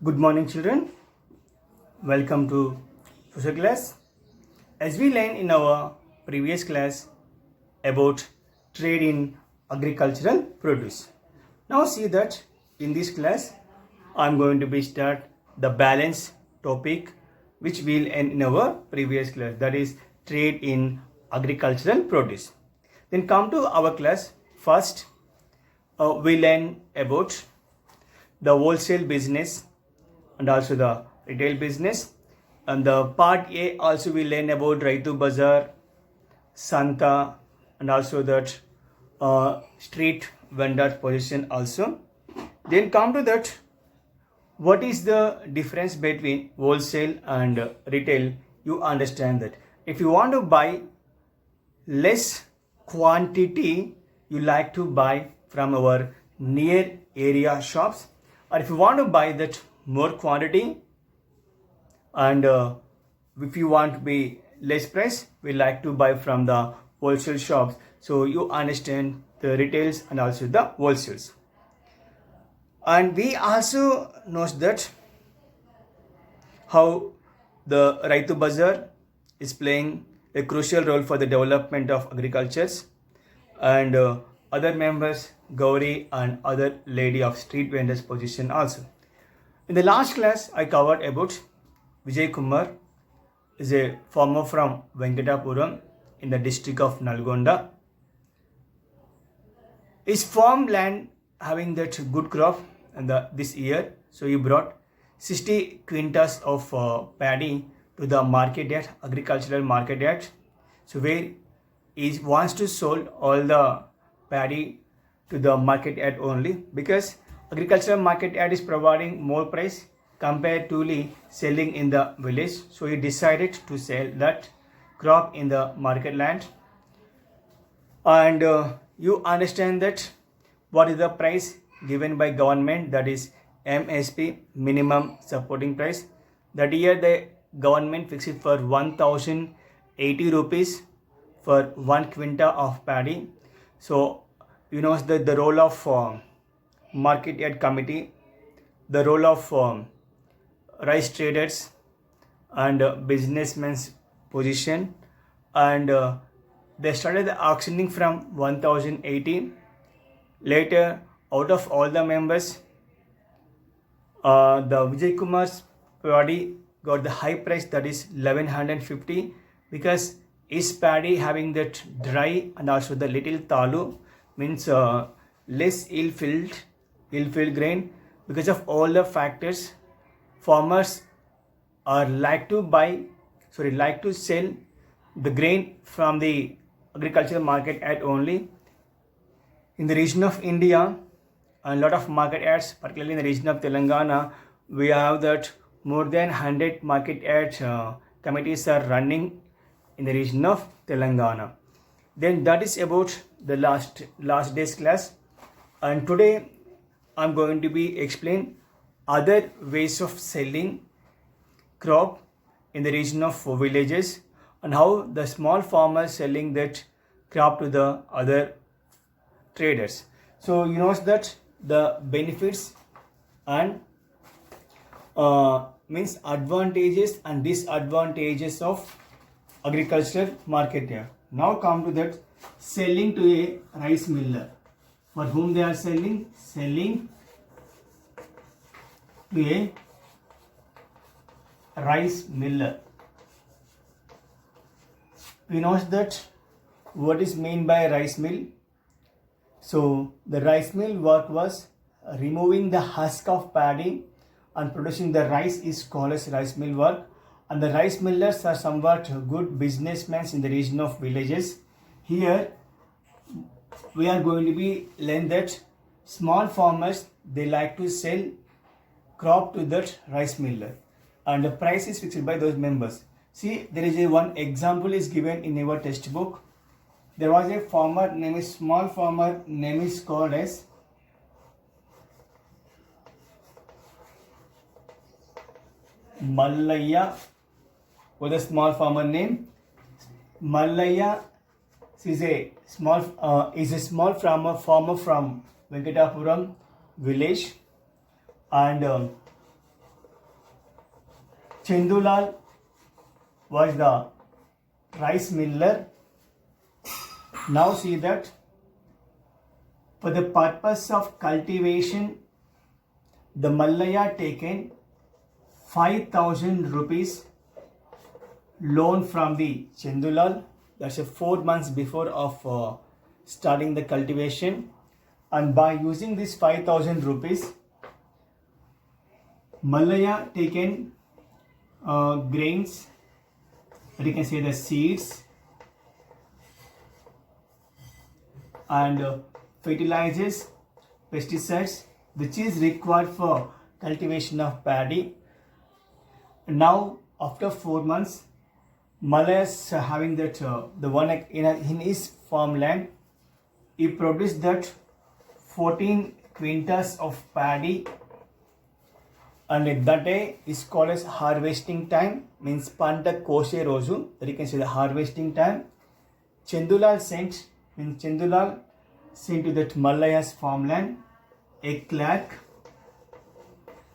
Good morning, children. Welcome to social class. As we learned in our previous class about trade in agricultural produce. Now see that in this class I'm going to be start the balance topic which we'll end in our previous class, that is trade in agricultural produce. Then come to our class. First we learn about the wholesale business and also the retail business. And the part A also we learn about Raitu Bazaar, Santa, and also that street vendor position also. Then come to that, what is the difference between wholesale and retail? You understand that if you want to buy less quantity, you like to buy from our near area shops, or if you want to buy that more quantity and if you want to be less price, we like to buy from the wholesale shops. So you understand the retails and also the wholesales. And we also know that how the Raitu Bazaar is playing a crucial role for the development of agricultures, and other members Gauri and other lady of street vendors position also. In the last class I covered about Vijay Kumar is a farmer from Venkatapuram in the district of Nalgonda. His farmland having that good crop and this year, so he brought 60 quintals of paddy to the market yard, agricultural market yard. So where he wants to sold all the paddy to the market yard only, because agricultural market yard is providing more price compared to selling in the village. So he decided to sell that crop in the market land. And you understand that what is the price given by government, that is MSP, minimum supporting price. That year the government fixed it for 1080 rupees for 1 quintal of paddy. So you know that the role of market yard committee, the role of rice traders and businessmen's position, and they started the auctioning from 1080. Later, out of all the members, the Vijay Kumar's paddy got the high price, that is 1150, because his paddy having that dry and also the little talu, means less ill-filled grain. Because of all the factors, farmers are like to sell the grain from the agricultural market at only. In the region of India, a lot of market yards, particularly in the region of Telangana, we have that more than 100 market yard committees are running in the region of Telangana. Then that is about the last day's class, and today I'm going to be explain other ways of selling crop in the region of villages, and how the small farmers selling that crop to the other traders. So you know that the benefits and means advantages and disadvantages of agricultural market here. Now come to that, selling to a rice miller. For whom they are selling to a rice miller. We know that what is meant by rice mill. So the rice mill work was removing the husk of paddy and producing the rice is called as rice mill work. And the rice millers are somewhat good businessmen in the region of villages. Here we are going to be learn that small farmers, they like to sell crop to that rice miller, and the price is fixed by those members. See, there is one example is given in our textbook. There was a farmer name is small farmer name is called as Mallayya. With a small farmer name Mallayya is a small farmer from Venkatapuram village, and Chendulal was the rice miller. Now see that for the purpose of cultivation, the Mallaya taken 5,000 rupees loan from the Chendulal. That's 4 months before of starting the cultivation, and by using this 5,000 rupees, Mallaya taken grains, or you can say the seeds, and fertilizers, pesticides, which is required for cultivation of paddy. Now after 4 months, Mallaya is having that the one in his farmland, he produced that 14 quintals of paddy, and that day is called as harvesting time, means panta kose roju, that you can say the harvesting time. Chendulal sent to that Mallaya's farmland a clerk,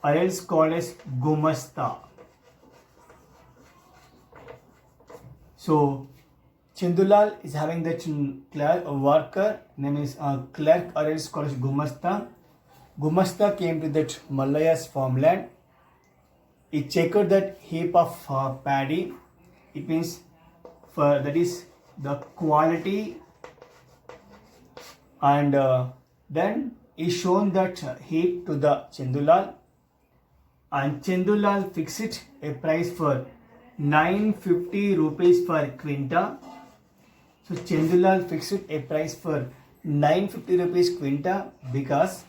or else called as gumasta. So Chendulal is having that clerk, a worker, name is clerk, or else called as gumasta. Gumasta came to that Mallaya's farmland. He checked that heap of paddy. It means that is the quality, and then he shown that heap to the Chendulal, and Chendulal fixed a price for 950 rupees per quinta. So Chendulal fixed a price for 950 rupees quinta because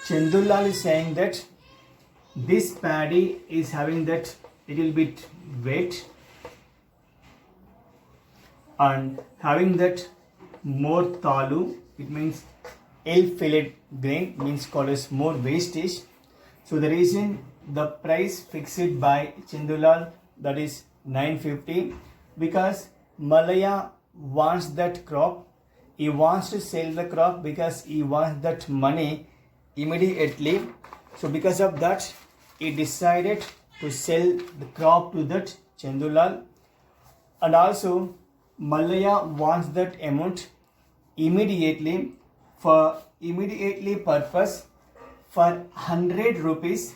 Chendulal is saying that this paddy is having that little bit weight and having that more talu. It means ill fillet grain, means called as more wastage. So the reason the price fixed by Chendulal, that is 950, because Mallaya wants that crop. He wants to sell the crop because he wants that money immediately. So because of that, he decided to sell the crop to that Chendulal, and also Mallaya wants that amount immediately for immediately purpose for 100 rupees.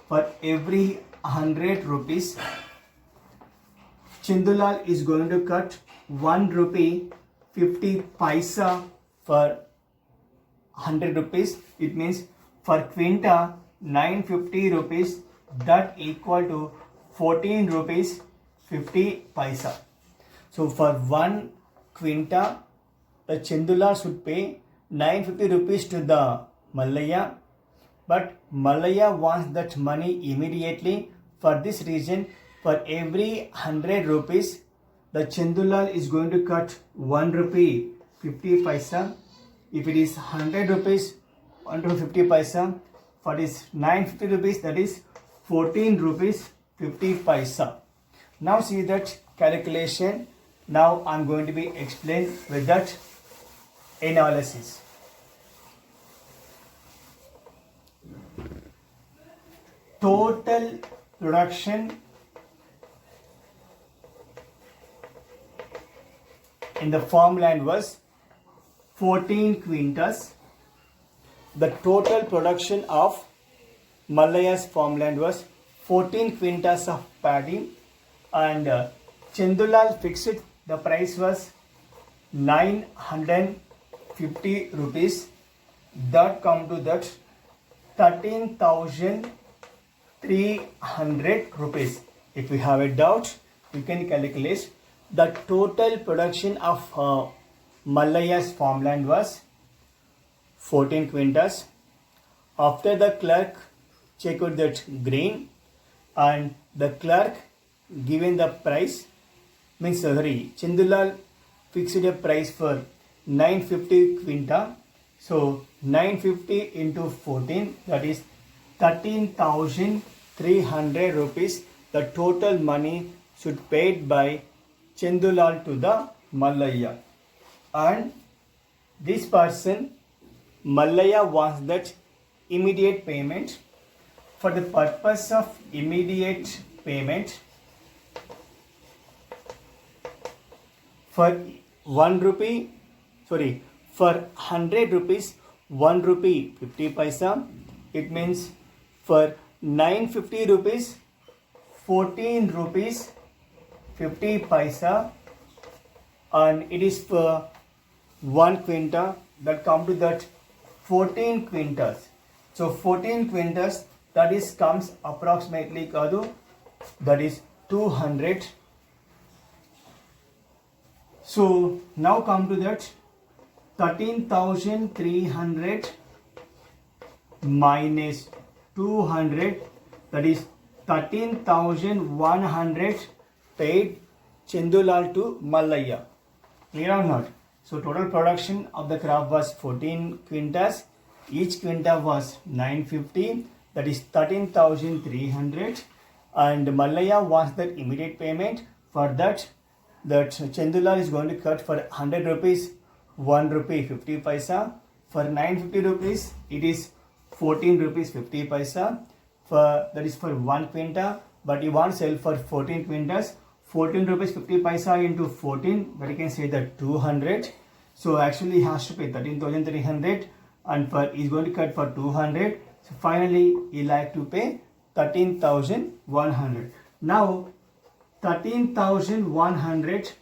For every 100 rupees, Chendulal is going to cut 1 rupee 50 paisa for 100 rupees. It means for quinta 950 rupees, that equal to 14 rupees 50 paisa. So for 1 quinta, the Chendulal should pay 950 rupees to the Mallaya, but Mallaya wants that money immediately. For this reason, for every 100 rupees, the Chendulal is going to cut 1 rupee 50 paisa. If it is 100 rupees, 1 rupee 50 paisa, for this 950 rupees, that is 14 rupees 50 paisa. Now see that calculation. Now I am going to be explained with that analysis. Total production in the farmland was 14 quintals. The total production of Mallaya's farmland was 14 quintals of paddy, and Chendulal fixed the price was 950 rupees. That come to that 13,300 rupees. If you have a doubt, you can calculate. The total production of Mallaya's farmland was 14 quintals. After the clerk checked that grain, and the clerk given the price, means Chendulal fixed a price for 950 quinta. So 950 into 14, that is 13,300 rupees. The total money should paid by Chendulal to the Mallaya, and this person Mallaya wants that immediate payment. For the purpose of immediate payment for 1 rupee, sorry, for 100 rupees 1 rupee 50 paisa. It means for 950 rupees 14 rupees 50 paisa, and it is for 1 quinta, that come to that 14 quintas. So 14 quintas, that is comes approximately kadu, that is 200. So now come to that 13,300 minus 200, that is 13,100 paid Chendulal to Mallayya. Clear or not? So total production of the crop was 14 quintas. Each quinta was 950, that is 13,300, and Mallayya wants that immediate payment. For that Chendulal is going to cut for 100 rupees 1 rupee 50 paisa. For 950 rupees it is 14 rupees 50 paisa. For that is for 1 quinta, but you want to sell for 14 quintas. 14 rupees 50 paisa into 14, but you can say that 200. So actually he has to pay 13,300, and for he's going to cut for 200. So finally he like to pay 13,100. Now 13,100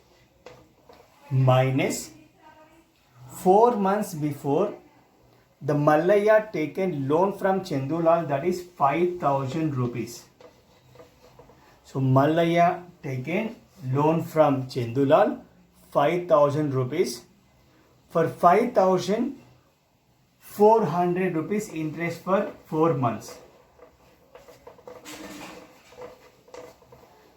minus 4 months before the Mallayya taken loan from Chendulal, that is 5,000 rupees. So Mallayya taken loan from Chendulal 5,000 rupees. For 5,400 rupees interest for 4 months.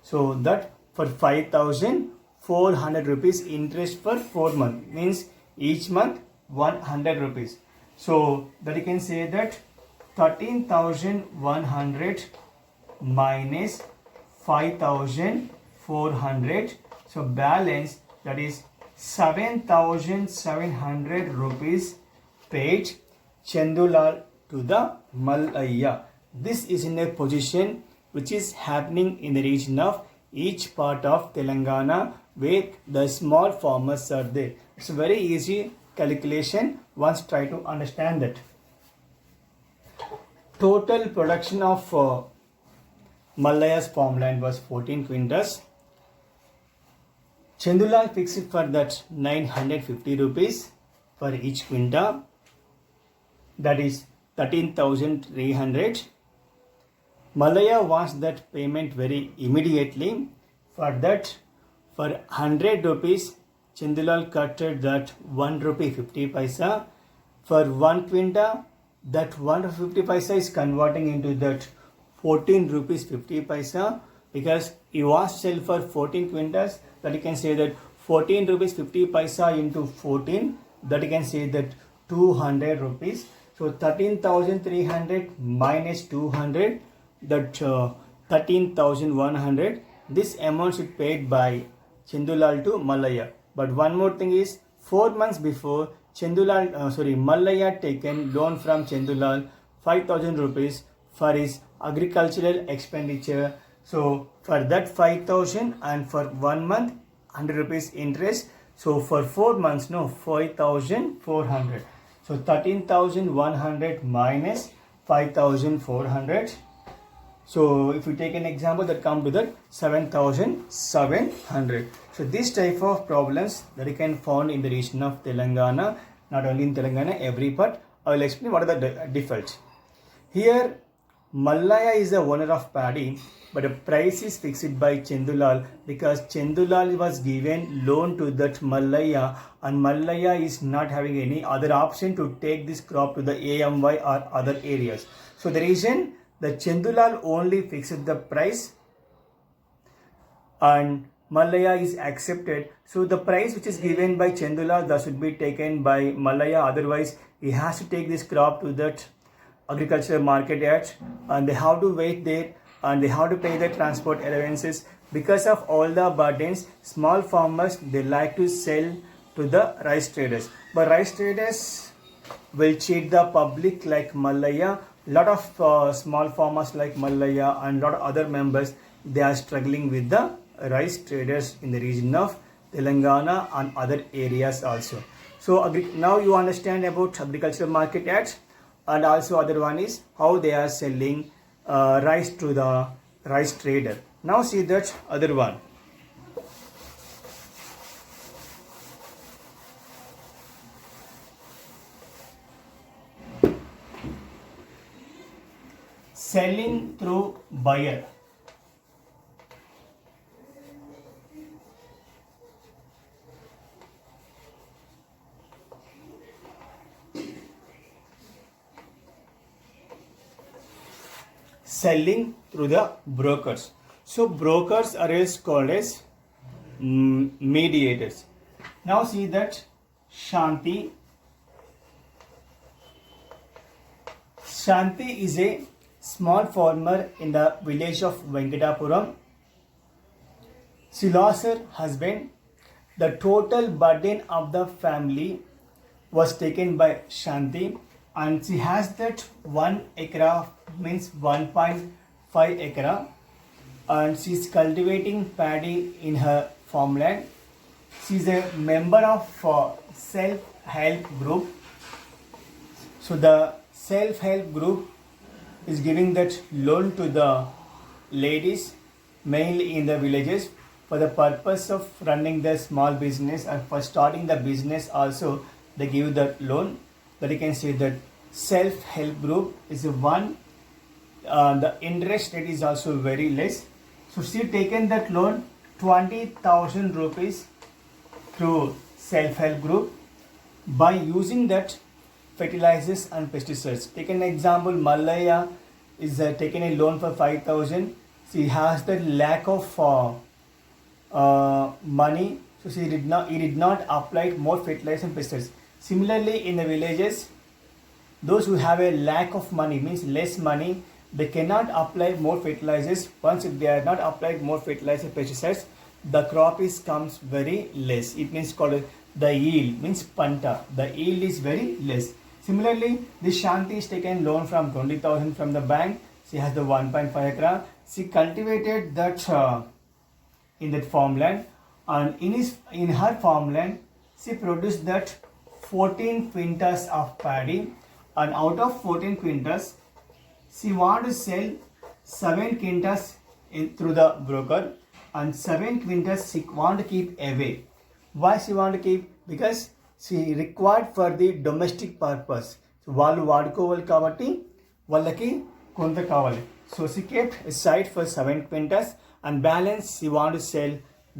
So that for 5,400 rupees interest for 4 months means each month 100 rupees. So that you can say that 13,100 minus 5,400. So balance, that is 7,700 rupees paid Chendulal to the Mallayya. This is in a position which is happening in the region of each part of Telangana where the small farmers are there. It's a very easy calculation once try to understand that. Total production of Mallayya's farmland was 14 quintas. Chendulal fixed it for that 950 rupees for each quinta, that is 13,300. Mallayya wants that payment very immediately. For that, for 100 rupees, Chendulal cutted that 1 rupee 50 paisa. For 1 quinta, that 1 rupee 50 paisa is converting into that 14 rupees 50 paisa, because he wants to sell for 14 quintas, that you can say that 14 rupees 50 paisa into 14, that you can say that 200 rupees. So 13,300 minus 200, that 13,100. This amount is paid by Chendulal to Mallayya. But one more thing is, 4 months before Mallayya taken loan from Chendulal 5,000 rupees for his agricultural expenditure. So for that 5,000 and for 1 month 100 rupees interest. So for 4 months 5,400. So 13,100 minus 5,400. So if you take an example, that come to that 7,700. So this type of problems that you can find in the region of Telangana, not only in Telangana, every part. I will explain what are the defaults. Here Mallayya is the owner of paddy, but the price is fixed by Chendulal because Chendulal was given loan to that Mallayya, and Mallayya is not having any other option to take this crop to the AMY or other areas. So the reason that Chendulal only fixed the price and Mallayya is accepted. So the price which is given by Chendulal, that should be taken by Mallayya. Otherwise, he has to take this crop to that agricultural market yard, and they have to wait there, and they have to pay the transport allowances. Because of all the burdens, small farmers, they like to sell to the rice traders, but rice traders will cheat the public like Mallayya. Lot of small farmers like Mallayya and lot of other members, they are struggling with the rice traders in the region of Telangana and other areas also. So now you understand about agricultural market ads, and also other one is how they are selling rice to the rice trader. Now see that other one. Selling through buyer. Selling through the brokers. So brokers are else called as mediators. Now see that Shanti. Shanti is a small farmer in the village of Venkatapuram. She lost her husband. The total burden of the family was taken by Shanti, and she has that 1 acre, means 1.5 acre, and she is cultivating paddy in her farmland. She is a member of self-help group. So the self-help group is giving that loan to the ladies mainly in the villages for the purpose of running their small business, and for starting the business also they give that loan. That you can see that self-help group is one. The interest rate is also very less. So she taken that loan 20,000 rupees through self-help group by using that fertilizers and pesticides. Take an example, Malaya is taking a loan for 5,000. She has the lack of money, so he did not apply more fertilizers and pesticides. Similarly, in the villages, those who have a lack of money, means less money, they cannot apply more fertilizers. Once if they are not applied more fertilizer pesticides, the crop comes very less. It means called the yield, means panta. The yield is very less. Similarly, this Shanti is taken loan from 20,000 from the bank. She has the 1.5 acre. She cultivated that in that farmland, and in her farmland she produced that 14 quintals of paddy, and out of 14 quintals she want to sell 7 quintals through the broker, and 7 quintals she want to keep away. Why she want to keep? Because she required for the domestic purpose. So వాళ్ళు వాడుకోవాలి కాబట్టి వాళ్ళకి కొంత కావాలి. So she kept aside for 7 quintals, and balance she want to sell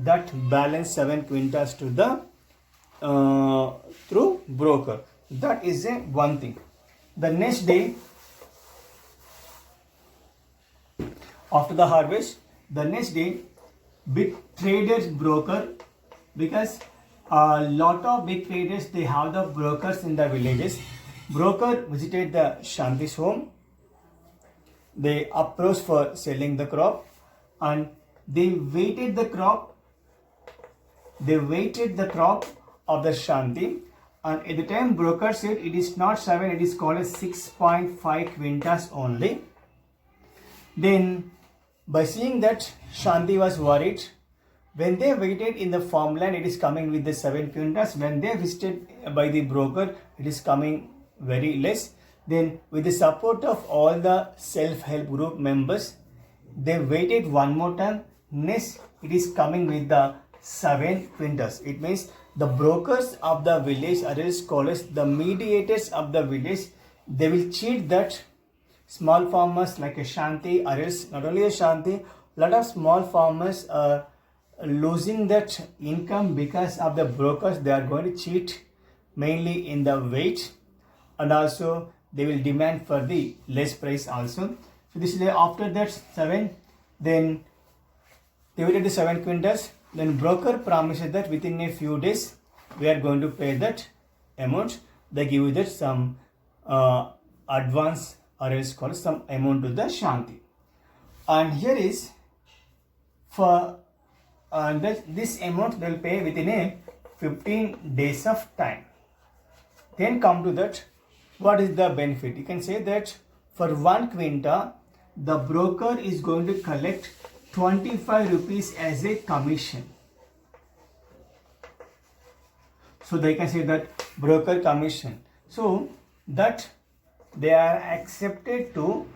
that balance 7 quintals to the through broker. That is a one thing. The next day after the harvest, the next day big traders broker, because a lot of big traders they have the brokers in the villages. Broker visited the Shanti's home. They approached for selling the crop, and they weighted the crop. They weighted the crop of the Shanti, and at the time broker said it is not 7, it is called as 6.5 quintals only. Then by seeing that, Shanti was worried. When they waited in the farmland, it is coming with the 7 quintals. When they visited by the broker, it is coming very less. Then with the support of all the self-help group members, they waited one more time. Next, it is coming with the 7 quintals. It means the brokers of the village, or else called as the mediators of the village, they will cheat that small farmers like a Shanti, or else not only a Shanti, lot of small farmers are losing that income because of the brokers. They are going to cheat mainly in the weight, and also they will demand for the less price also. So this is after that 7, then they waited the 7 quintals. Then broker promises that within a few days we are going to pay that amount. They give you that some advance, or else called some amount to the Shanti. And here is for this amount they will pay within a 15 days of time. Then come to that, what is the benefit? You can say that for 1 quinta, the broker is going to collect 25 rupees as a commission. So they can say that broker commission. So that they are accepted to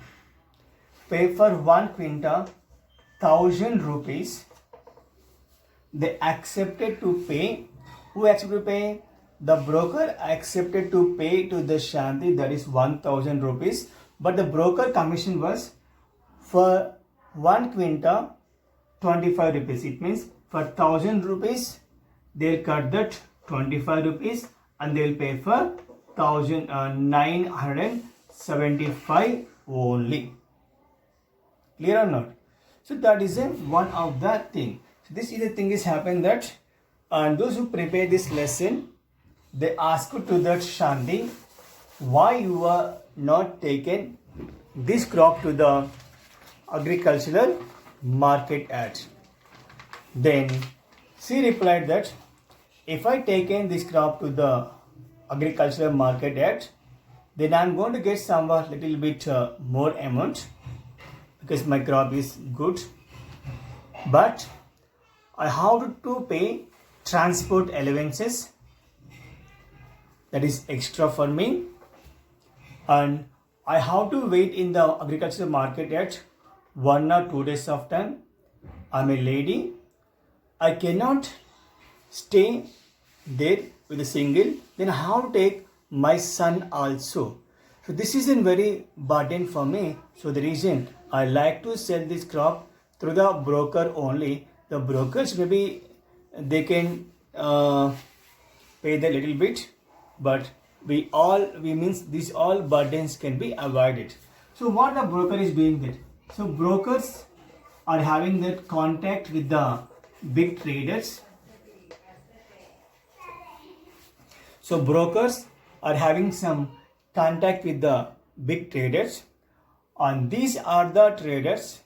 pay for 1 quintal 1000 rupees. They accepted to pay. Who accepted to pay? The broker accepted to pay to the Shanti, that is 1000 rupees. But the broker commission was for 1 quintal 25 rupees. It means for 1000 rupees they'll cut that 25 rupees and they'll pay for 975 only. Clear or not? So that is one of the thing. So this is the thing is happened that and those who prepare this lesson, they ask to that Shanti, why you are not taken this crop to the agricultural market at? Then she replied that if I taken this crop to the agricultural market at, then I'm going to get somewhat little bit more amount because my crop is good, but I have to pay transport allowances, that is extra for me, and I have to wait in the agricultural market at 1 or 2 days of time. I'm a lady, I cannot stay there with a single, then I have to take my son also. So this is a very burden for me. So the reason I like to sell this crop through the broker only. The brokers maybe they can pay the little bit, but we means these all burdens can be avoided. So what the broker is doing that? So brokers are having that contact with the big traders. So brokers are having some contact with the big traders, and these are the traders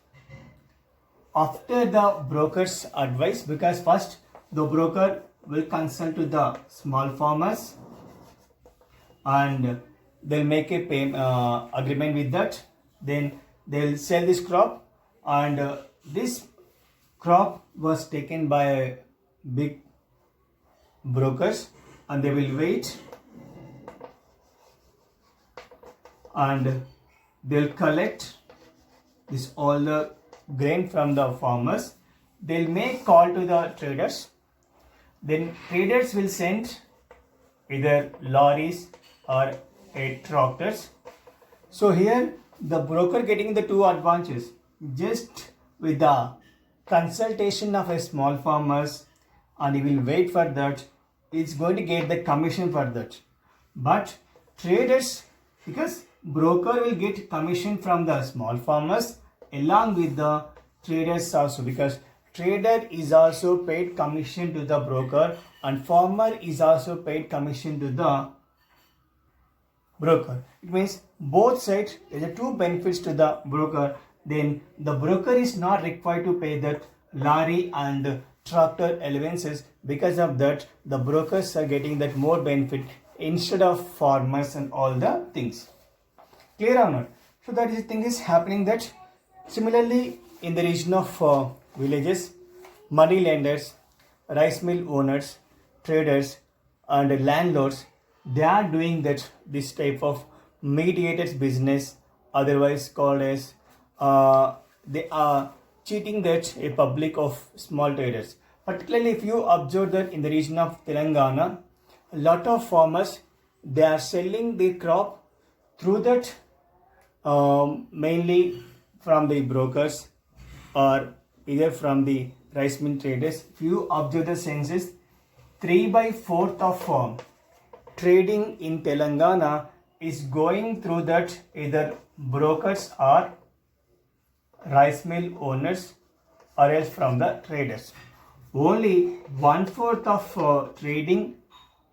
after the broker's advice, because first the broker will consult to the small farmers and they'll make a agreement with that. Then they'll sell this crop, and this crop was taken by big brokers, and they will wait and they'll collect this all the grain from the farmers. They'll make call to the traders. Then traders will send either lorries or tractors. So here the broker getting the two advantages. Just with the consultation of a small farmers, and he will wait for that, it's going to get the commission for that. But traders, because broker will get commission from the small farmers along with the traders also, because trader is also paid commission to the broker and farmer is also paid commission to the broker. It means both sides, there are two benefits to the broker. Then the broker is not required to pay that lorry and tractor allowances. Because of that, the brokers are getting that more benefit instead of farmers and all the things. Clear or not? So that is the thing is happening that similarly in the region of villages, money lenders, rice mill owners, traders and landlords, they are doing that this type of mediated business, otherwise called as they are cheating that a public of small traders. Particularly if you observe that in the region of Telangana, a lot of farmers, they are selling their crop through that mainly from the brokers or either from the rice mill traders. If you observe the census, 3/4 of trading in Telangana is going through that either brokers or rice mill owners or else from the traders. Only 1/4 of trading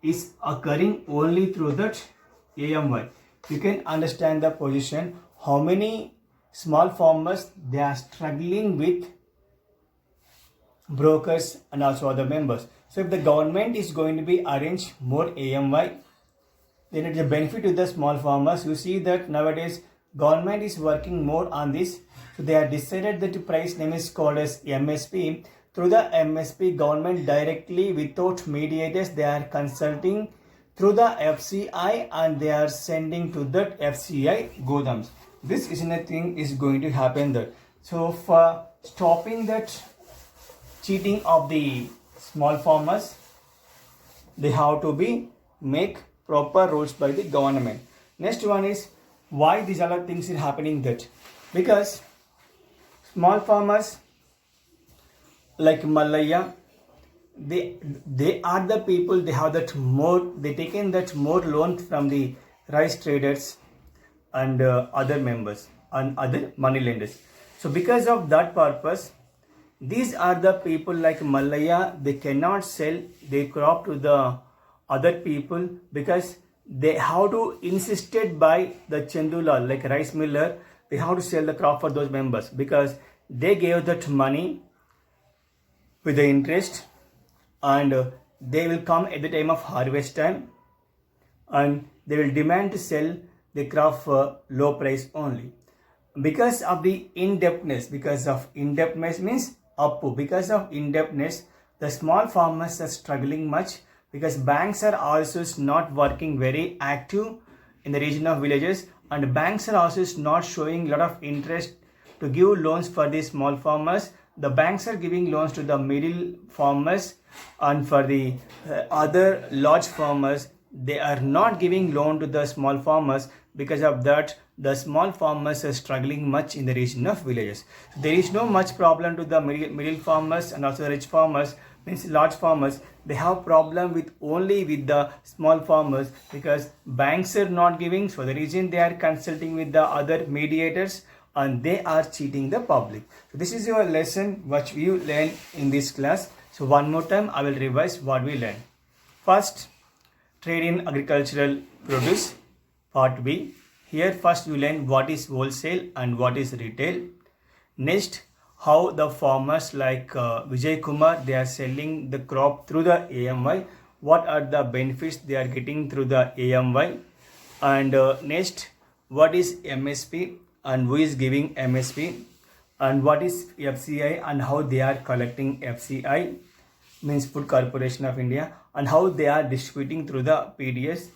is occurring only through that AMY. You can understand the position, how many small farmers they are struggling with brokers and also other members. So if the government is going to be arrange more AMY, then it is a benefit to the small farmers. You see that nowadays government is working more on this. So they have decided that the price name is called as MSP. Through the MSP, government directly without mediators, they are consulting through the FCI and they are sending to that FCI Godams. This is a thing is going to happen there. So for stopping that cheating of the small farmers, they have to be make proper rules by the government. Next one is why these other things are happening that because small farmers like Mallaya, they are the people, they have that more, they taken that more loan from the rice traders and other members and other money lenders. So because of that purpose, these are the people like Mallaya, they cannot sell their crop to the other people because they have to insisted by the Chendulal, like rice miller, they have to sell the crop for those members because they gave that money with the interest and they will come at the time of harvest time and they will demand to sell the crop for low price only. Because of the indebtedness, means appu, because of indebtedness, the small farmers are struggling much because banks are also not working very active in the region of villages and banks are also not showing a lot of interest to give loans for the small farmers. The banks are giving loans to the middle farmers and for the other large farmers, they are not giving loan to the small farmers. Because of that, the small farmers are struggling much in the region of villages. There is no much problem to the middle farmers and also the rich farmers, means large farmers. They have problem with only with the small farmers because banks are not giving. So the reason they are consulting with the other mediators and they are cheating the public. So this is your lesson which you learn in this class. So one more time I will revise what we learned. First, trade in agricultural produce, part B. Here first you learn what is wholesale and what is retail. Next, how the farmers like Vijay Kumar, they are selling the crop through the AMY. What are the benefits they are getting through the AMY? And next, what is MSP and who is giving MSP? And what is FCI and how they are collecting FCI, means Food Corporation of India, and how they are distributing through the PDS.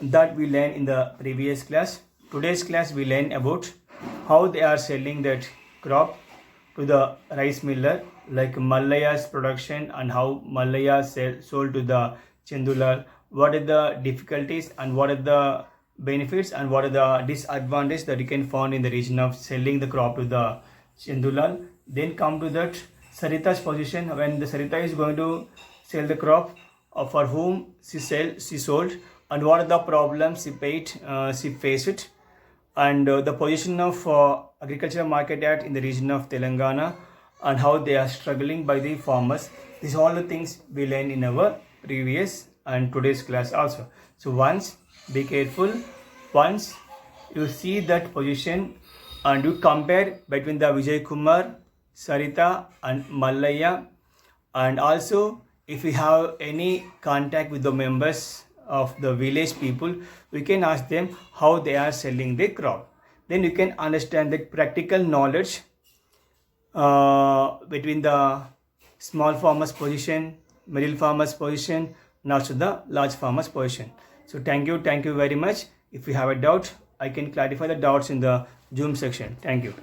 That we learned in the previous class. Today's class we learn about how they are selling that crop to the rice miller, like Mallaya's production and how Mallaya sold to the Chendulal. What are the difficulties and what are the benefits and what are the disadvantages that you can find in the region of selling the crop to the Chendulal. Then come to that Sarita's position when the Sarita is going to sell the crop for whom she sold and what are the problems she faced and the position of Agricultural Market Act in the region of Telangana and how they are struggling by the farmers. These are all the things we learned in our previous and today's class also. So once be careful, once you see that position and you compare between the Vijay Kumar, Sarita and Mallaya, and also if you have any contact with the members of the village people, we can ask them how they are selling their crop. Then you can understand the practical knowledge between the small farmers position, middle farmers position, and also the large farmers position. So thank you very much. If you have a doubt, I can clarify the doubts in the Zoom section. Thank you.